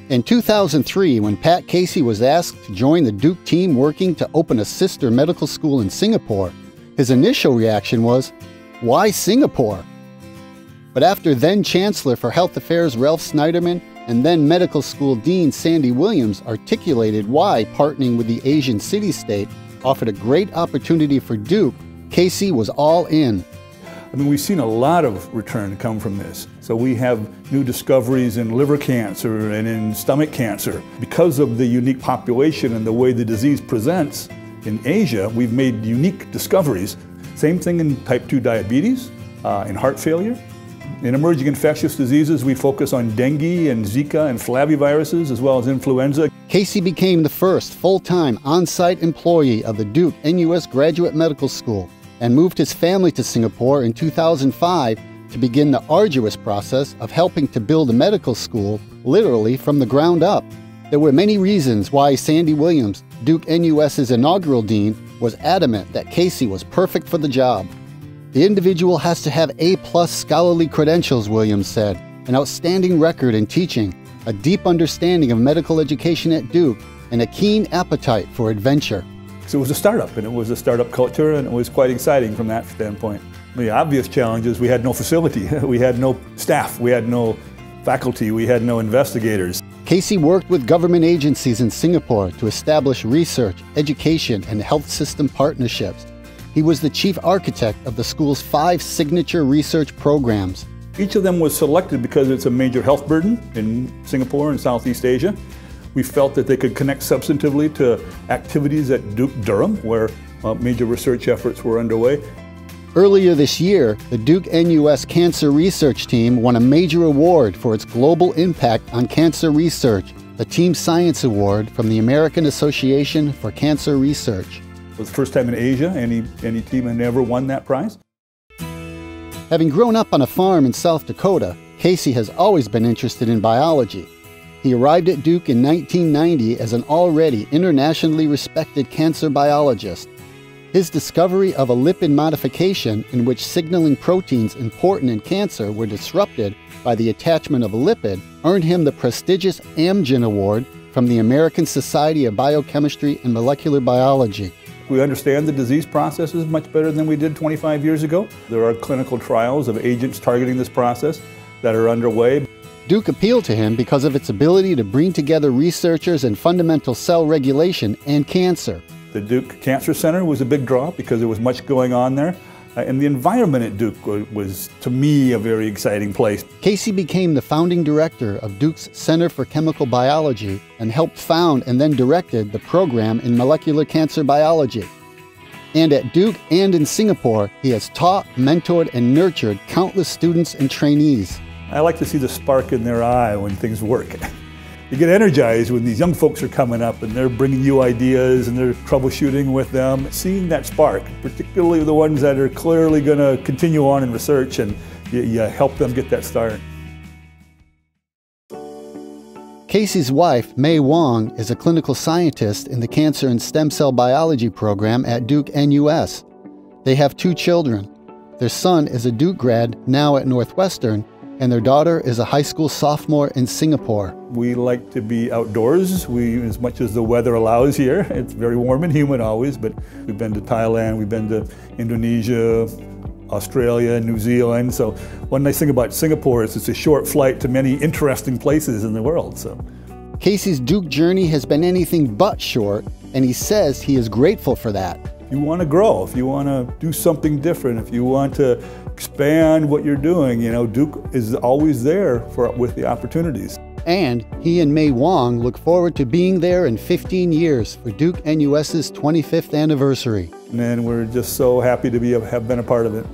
In 2003, when Pat Casey was asked to join the Duke team working to open a sister medical school in Singapore, his initial reaction was, "Why Singapore?" But after then-Chancellor for Health Affairs Ralph Snyderman and then Medical School Dean Sandy Williams articulated why partnering with the Asian city-state offered a great opportunity for Duke, Casey was all in. I mean, we've seen a lot of return come from this. So we have new discoveries in liver cancer and in stomach cancer. Because of the unique population and the way the disease presents in Asia, we've made unique discoveries. Same thing in type 2 diabetes, in heart failure. In emerging infectious diseases, we focus on dengue and Zika and flaviviruses, as well as influenza. Casey became the first full-time on-site employee of the Duke-NUS Graduate Medical School and moved his family to Singapore in 2005 to begin the arduous process of helping to build a medical school literally from the ground up. There were many reasons why Sandy Williams, Duke-NUS's inaugural dean, was adamant that Casey was perfect for the job. The individual has to have A-plus scholarly credentials, Williams said, an outstanding record in teaching, a deep understanding of medical education at Duke, and a keen appetite for adventure. So it was a startup, and it was a startup culture, and it was quite exciting from that standpoint. The obvious challenge is we had no facility, we had no staff, we had no faculty, we had no investigators. Casey worked with government agencies in Singapore to establish research, education, and health system partnerships. He was the chief architect of the school's 5 signature research programs. Each of them was selected because it's a major health burden in Singapore and Southeast Asia. We felt that they could connect substantively to activities at Durham, where major research efforts were underway. Earlier this year, the Duke-NUS Cancer Research Team won a major award for its global impact on cancer research, the Team Science Award from the American Association for Cancer Research. It was the first time in Asia any team had ever won that prize. Having grown up on a farm in South Dakota, Casey has always been interested in biology. He arrived at Duke in 1990 as an already internationally respected cancer biologist. His discovery of a lipid modification in which signaling proteins important in cancer were disrupted by the attachment of a lipid earned him the prestigious Amgen Award from the American Society of Biochemistry and Molecular Biology. We understand the disease processes much better than we did 25 years ago. There are clinical trials of agents targeting this process that are underway. Duke appealed to him because of its ability to bring together researchers in fundamental cell regulation and cancer. The Duke Cancer Center was a big draw because there was much going on there. And the environment at Duke was, to me, a very exciting place. Casey became the founding director of Duke's Center for Chemical Biology and helped found and then directed the program in molecular cancer biology. And at Duke and in Singapore, he has taught, mentored, and nurtured countless students and trainees. I like to see the spark in their eye when things work. You get energized when these young folks are coming up and they're bringing you ideas and they're troubleshooting with them. Seeing that spark, particularly the ones that are clearly going to continue on in research, and you help them get that start. Casey's wife, May Wong, is a clinical scientist in the Cancer and Stem Cell Biology program at Duke-NUS. They have 2 children. Their son is a Duke grad now at Northwestern, and their daughter is a high school sophomore in Singapore. We like to be outdoors, as much as the weather allows here. It's very warm and humid always, but we've been to Thailand, we've been to Indonesia, Australia, New Zealand. So one nice thing about Singapore is it's a short flight to many interesting places in the world. So Casey's Duke journey has been anything but short, and he says he is grateful for that. If you want to grow, if you want to do something different, if you want to expand what you're doing, Duke is always there with the opportunities. And he and May Wong look forward to being there in 15 years for Duke-NUS's 25th anniversary. And we're just so happy to have been a part of it.